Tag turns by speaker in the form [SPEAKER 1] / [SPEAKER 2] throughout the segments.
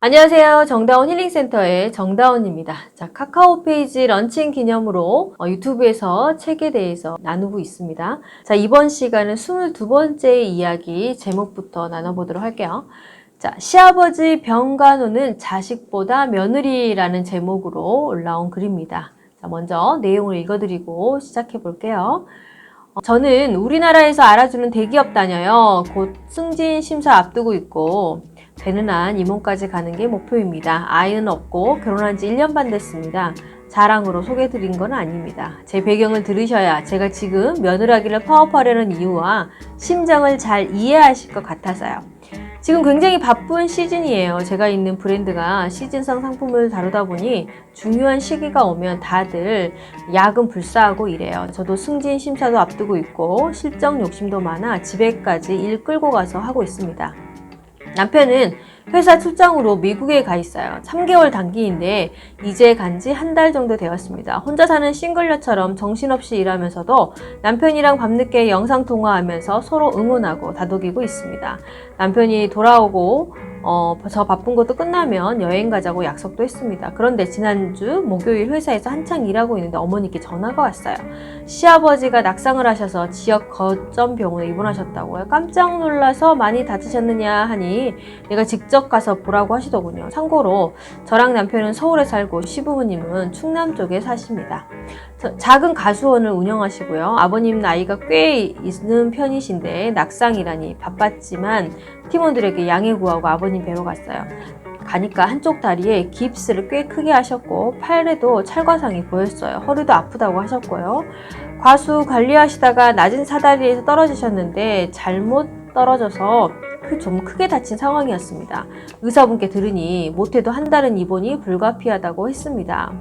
[SPEAKER 1] 안녕하세요. 정다운 힐링센터의 정다운입니다. 자, 카카오 페이지 런칭 기념으로 유튜브에서 책에 대해서 나누고 있습니다. 자, 이번 시간은 22번째 이야기 제목부터 나눠보도록 할게요. 자, 시아버지 병간호는 자식보다 며느리라는 제목으로 올라온 글입니다. 자, 먼저 내용을 읽어드리고 시작해 볼게요. 저는 우리나라에서 알아주는 대기업 다녀요. 곧 승진 심사 앞두고 있고 되는 한 임원까지 가는 게 목표입니다. 아이는 없고 결혼한 지 1년 반 됐습니다. 자랑으로 소개드린 건 아닙니다. 제 배경을 들으셔야 제가 지금 며느라기를 파업하려는 이유와 심정을 잘 이해하실 것 같아서요. 지금 굉장히 바쁜 시즌이에요. 제가 있는 브랜드가 시즌성 상품을 다루다 보니 중요한 시기가 오면 다들 야근 불사하고 이래요. 저도 승진 심사도 앞두고 있고 실적 욕심도 많아 집에까지 일 끌고 가서 하고 있습니다. 남편은 회사 출장으로 미국에 가 있어요. 3개월 단기인데 이제 간 지 한 달 정도 되었습니다. 혼자 사는 싱글녀처럼 정신없이 일하면서도 남편이랑 밤늦게 영상통화하면서 서로 응원하고 다독이고 있습니다. 남편이 돌아오고 저 바쁜 것도 끝나면 여행 가자고 약속도 했습니다. 그런데 지난주 목요일 회사에서 한창 일하고 있는데 어머니께 전화가 왔어요. 시아버지가 낙상을 하셔서 지역 거점 병원에 입원하셨다고요. 깜짝 놀라서 많이 다치셨느냐 하니 내가 직접 가서 보라고 하시더군요. 참고로 저랑 남편은 서울에 살고 시부모님은 충남 쪽에 사십니다. 작은 가수원을 운영하시고요. 아버님 나이가 꽤 있는 편이신데 낙상이라니 바빴지만 팀원들에게 양해 구하고 아버님 뵈러 갔어요. 가니까 한쪽 다리에 깁스를 꽤 크게 하셨고 팔에도 찰과상이 보였어요. 허리도 아프다고 하셨고요. 과수 관리하시다가 낮은 사다리에서 떨어지셨는데 잘못 떨어져서 좀 크게 다친 상황이었습니다. 의사분께 들으니 못해도 한 달은 입원이 불가피하다고 했습니다.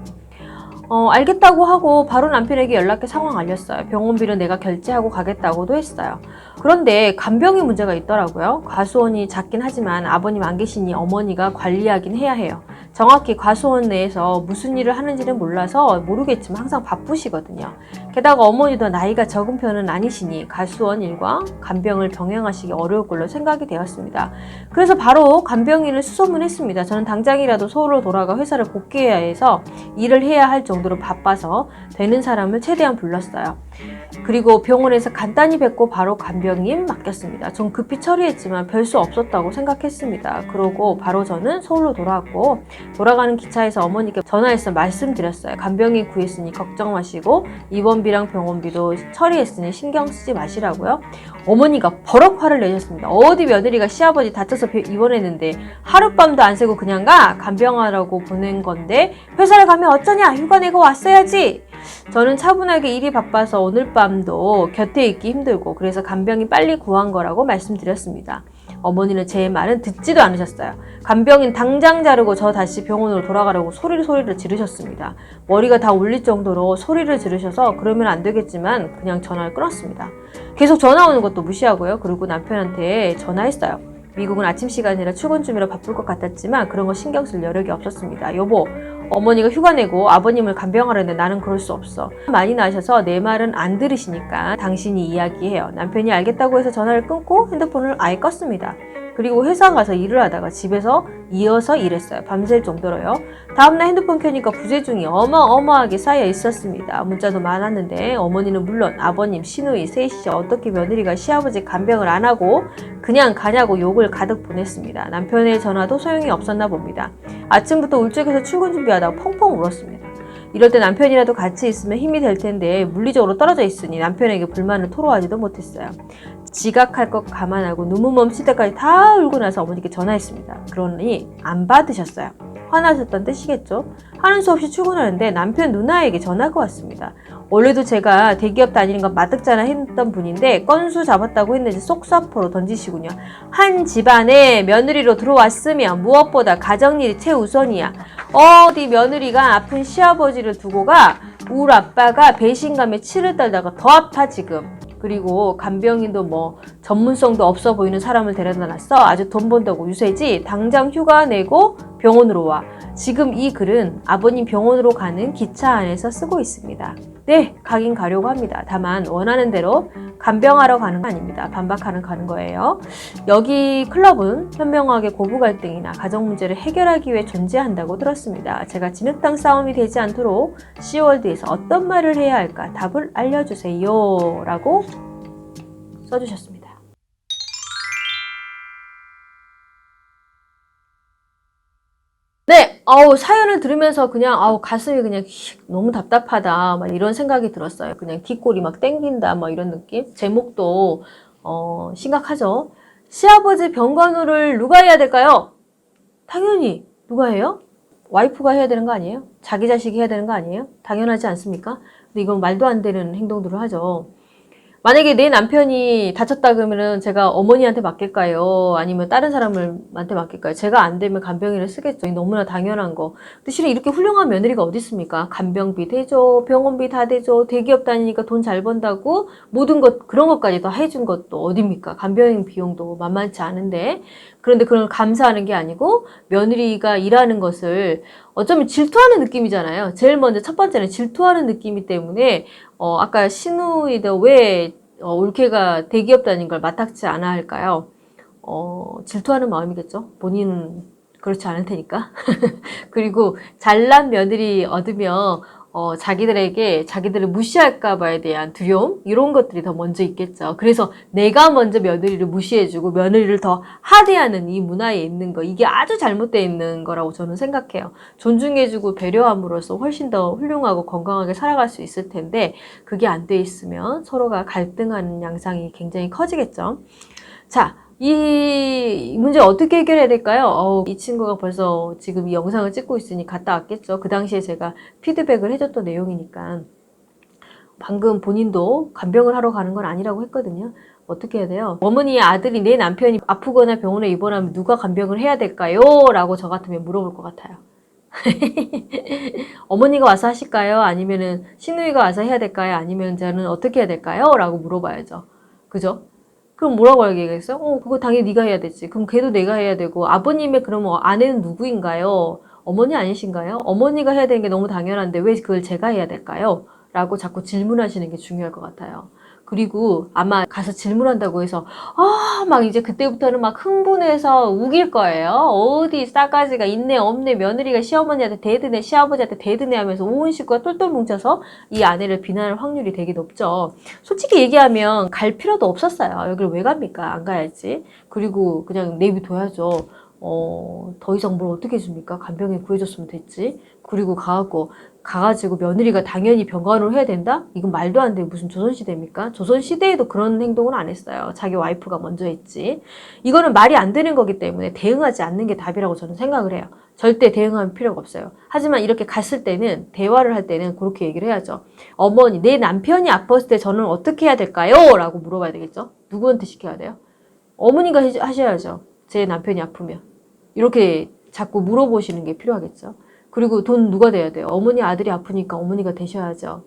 [SPEAKER 1] 알겠다고 하고 바로 남편에게 연락해 상황 알렸어요. 병원비는 내가 결제하고 가겠다고도 했어요. 그런데 간병인 문제가 있더라고요. 과수원이 작긴 하지만 아버님 안 계시니 어머니가 관리하긴 해야 해요. 정확히 과수원 내에서 무슨 일을 하는지는 몰라서 모르겠지만 항상 바쁘시거든요. 게다가 어머니도 나이가 적은 편은 아니시니 과수원 일과 간병을 병행하시기 어려울 걸로 생각이 되었습니다. 그래서 바로 간병인을 수소문했습니다. 저는 당장이라도 서울로 돌아가 회사를 복귀해야 해서 일을 해야 할 정도로 바빠서 되는 사람을 최대한 불렀어요. 그리고 병원에서 간단히 뵙고 바로 간병인 맡겼습니다. 전 급히 처리했지만 별 수 없었다고 생각했습니다. 그러고 바로 저는 서울로 돌아왔고 돌아가는 기차에서 어머니께 전화해서 말씀드렸어요. 간병인 구했으니 걱정 마시고 입원비랑 병원비도 처리했으니 신경 쓰지 마시라고요. 어머니가 버럭 화를 내셨습니다. 어디 며느리가 시아버지 다쳐서 입원했는데 하룻밤도 안 새고 그냥 가? 간병하라고 보낸 건데 회사를 가면 어쩌냐? 휴가 내고 왔어야지. 저는 차분하게 일이 바빠서 오늘 밤도 곁에 있기 힘들고 그래서 간병인 빨리 구한 거라고 말씀드렸습니다. 어머니는 제 말은 듣지도 않으셨어요. 간병인 당장 자르고 저 다시 병원으로 돌아가려고 소리를 지르셨습니다. 머리가 다 울릴 정도로 소리를 지르셔서 그러면 안 되겠지만 그냥 전화를 끊었습니다. 계속 전화 오는 것도 무시하고요. 그리고 남편한테 전화했어요. 미국은 아침 시간이라 출근 중이라 바쁠 것 같았지만 그런 거 신경 쓸 여력이 없었습니다. 여보, 어머니가 휴가 내고 아버님을 간병하려는데 나는 그럴 수 없어. 많이 나셔서 내 말은 안 들으시니까 당신이 이야기해요. 남편이 알겠다고 해서 전화를 끊고 핸드폰을 아예 껐습니다. 그리고 회사 가서 일을 하다가 집에서 이어서 일했어요. 밤샐 정도로요. 다음날 핸드폰 켜니까 부재중이 어마어마하게 쌓여 있었습니다. 문자도 많았는데 어머니는 물론 아버님, 시누이, 셋이 어떻게 며느리가 시아버지 간병을 안 하고 그냥 가냐고 욕을 가득 보냈습니다. 남편의 전화도 소용이 없었나 봅니다. 아침부터 울적해서 출근 준비하다가 펑펑 울었습니다. 이럴 때 남편이라도 같이 있으면 힘이 될 텐데 물리적으로 떨어져 있으니 남편에게 불만을 토로하지도 못했어요. 지각할 것 감안하고 눈물 멈출 때까지 다 울고 나서 어머니께 전화했습니다. 그러니 안 받으셨어요. 화나셨던 뜻이겠죠? 하는 수 없이 출근하는데 남편 누나에게 전화가 왔습니다. 원래도 제가 대기업 다니는 건 마뜩잖아 했던 분인데 건수 잡았다고 했는지 속사포로 던지시군요. 한 집안에 며느리로 들어왔으면 무엇보다 가정일이 최우선이야. 어디 며느리가 아픈 시아버지를 두고 가? 울 아빠가 배신감에 치를 떨다가 더 아파 지금. 그리고 간병인도 뭐 전문성도 없어 보이는 사람을 데려다 놨어. 아주 돈 번다고 유세지. 당장 휴가 내고 병원으로 와. 지금 이 글은 아버님 병원으로 가는 기차 안에서 쓰고 있습니다. 네, 가긴 가려고 합니다. 다만 원하는 대로 간병하러 가는 거 아닙니다. 반박하러 가는 거예요. 여기 클럽은 현명하게 고부 갈등이나 가정 문제를 해결하기 위해 존재한다고 들었습니다. 제가 진흙탕 싸움이 되지 않도록 시월드에서 어떤 말을 해야 할까 답을 알려주세요 라고 써주셨습니다. 네, 사연을 들으면서 그냥, 가슴이 그냥 너무 답답하다, 막 이런 생각이 들었어요. 그냥 뒷골이 막 땡긴다, 막 이런 느낌? 제목도, 심각하죠? 시아버지 병간호를 누가 해야 될까요? 당연히, 누가 해요? 와이프가 해야 되는 거 아니에요? 자기 자식이 해야 되는 거 아니에요? 당연하지 않습니까? 근데 이건 말도 안 되는 행동들을 하죠. 만약에 내 남편이 다쳤다 그러면은 제가 어머니한테 맡길까요? 아니면 다른 사람한테 맡길까요? 제가 안 되면 간병인을 쓰겠죠. 너무나 당연한 거. 근데 실은 이렇게 훌륭한 며느리가 어디 있습니까? 간병비 대줘, 병원비 다 대줘, 대기업 다니니까 돈 잘 번다고 모든 것 그런 것까지 다 해준 것도 어딥니까? 간병인 비용도 만만치 않은데 그런데 그런 걸 감사하는 게 아니고 며느리가 일하는 것을 어쩌면 질투하는 느낌이잖아요. 제일 먼저 첫 번째는 질투하는 느낌이기 때문에 아까 신우이도 왜 올케가 대기업 다닌 걸 마땅치 않아 할까요? 질투하는 마음이겠죠. 본인은 그렇지 않을 테니까. 그리고 잘난 며느리 얻으면 자기들에게 자기들을 무시할까 봐에 대한 두려움 이런 것들이 더 먼저 있겠죠. 그래서 내가 먼저 며느리를 무시해주고 며느리를 더 하대하는 이 문화에 있는 거 이게 아주 잘못되어 있는 거라고 저는 생각해요. 존중해주고 배려함으로써 훨씬 더 훌륭하고 건강하게 살아갈 수 있을 텐데 그게 안 돼 있으면 서로가 갈등하는 양상이 굉장히 커지겠죠. 자, 이 문제 어떻게 해결해야 될까요? 이 친구가 벌써 지금 이 영상을 찍고 있으니 갔다 왔겠죠. 그 당시에 제가 피드백을 해줬던 내용이니까. 방금 본인도 간병을 하러 가는 건 아니라고 했거든요. 어떻게 해야 돼요? 어머니의 아들이 내 남편이 아프거나 병원에 입원하면 누가 간병을 해야 될까요? 라고 저 같으면 물어볼 것 같아요. 어머니가 와서 하실까요? 아니면은 시누이가 와서 해야 될까요? 아니면 저는 어떻게 해야 될까요? 라고 물어봐야죠. 그죠? 그럼 뭐라고 얘기했어요? 그거 당연히 네가 해야 되지. 그럼 걔도 내가 해야 되고 아버님의 그럼 아내는 누구인가요? 어머니 아니신가요? 어머니가 해야 되는 게 너무 당연한데 왜 그걸 제가 해야 될까요? 라고 자꾸 질문하시는 게 중요할 것 같아요. 그리고 아마 가서 질문한다고 해서 막 이제 그때부터는 막 흥분해서 우길 거예요. 어디 싸가지가 있네 없네 며느리가 시어머니한테 대드네 시아버지한테 대드네 하면서 온 식구가 똘똘 뭉쳐서 이 아내를 비난할 확률이 되게 높죠. 솔직히 얘기하면 갈 필요도 없었어요. 여기를 왜 갑니까? 안 가야지. 그리고 그냥 내비둬야죠. 더 이상 뭘 어떻게 해줍니까? 간병인 구해줬으면 됐지. 그리고 가가지고 며느리가 당연히 병간호를 해야 된다? 이건 말도 안 돼. 무슨 조선시대입니까? 조선시대에도 그런 행동은 안 했어요. 자기 와이프가 먼저 했지. 이거는 말이 안 되는 거기 때문에 대응하지 않는 게 답이라고 저는 생각을 해요. 절대 대응할 필요가 없어요. 하지만 이렇게 갔을 때는, 대화를 할 때는 그렇게 얘기를 해야죠. 어머니, 내 남편이 아팠을 때 저는 어떻게 해야 될까요? 라고 물어봐야 되겠죠? 누구한테 시켜야 돼요? 어머니가 하셔야죠. 제 남편이 아프면. 이렇게 자꾸 물어보시는 게 필요하겠죠. 그리고 돈 누가 대야 돼요? 어머니 아들이 아프니까 어머니가 대셔야죠.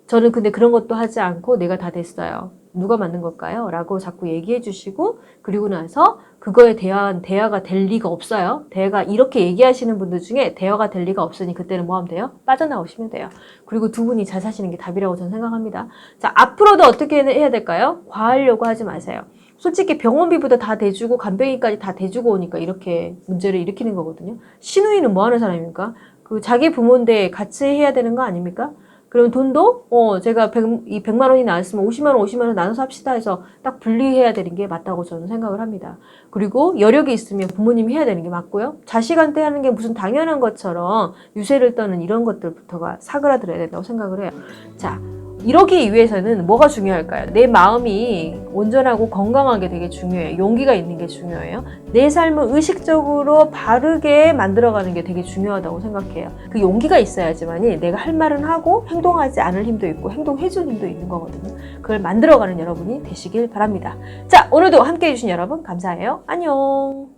[SPEAKER 1] 저는 근데 그런 것도 하지 않고 내가 다 됐어요. 누가 만든 걸까요? 라고 자꾸 얘기해 주시고 그리고 나서 그거에 대한 대화가 될 리가 없어요. 대화가 이렇게 얘기하시는 분들 중에 대화가 될 리가 없으니 그때는 뭐 하면 돼요? 빠져나오시면 돼요. 그리고 두 분이 잘 사시는 게 답이라고 저는 생각합니다. 자, 앞으로도 어떻게 해야 될까요? 과하려고 하지 마세요. 솔직히 병원비부터 다 대주고 간병인까지 다 대주고 오니까 이렇게 문제를 일으키는 거거든요. 시누이는 뭐 하는 사람입니까? 그 자기 부모인데 같이 해야 되는 거 아닙니까? 그럼 돈도 제가 100만 원이 나왔으면 50만 원 나눠서 합시다 해서 딱 분리해야 되는 게 맞다고 저는 생각을 합니다. 그리고 여력이 있으면 부모님이 해야 되는 게 맞고요. 자식한테 하는 게 무슨 당연한 것처럼 유세를 떠는 이런 것들부터가 사그라들어야 된다고 생각을 해요. 자, 이러기 위해서는 뭐가 중요할까요? 내 마음이 온전하고 건강하게 되게 중요해요. 용기가 있는 게 중요해요. 내 삶을 의식적으로 바르게 만들어가는 게 되게 중요하다고 생각해요. 그 용기가 있어야지만이 내가 할 말은 하고 행동하지 않을 힘도 있고 행동해줄 힘도 있는 거거든요. 그걸 만들어가는 여러분이 되시길 바랍니다. 자, 오늘도 함께해 주신 여러분 감사해요. 안녕.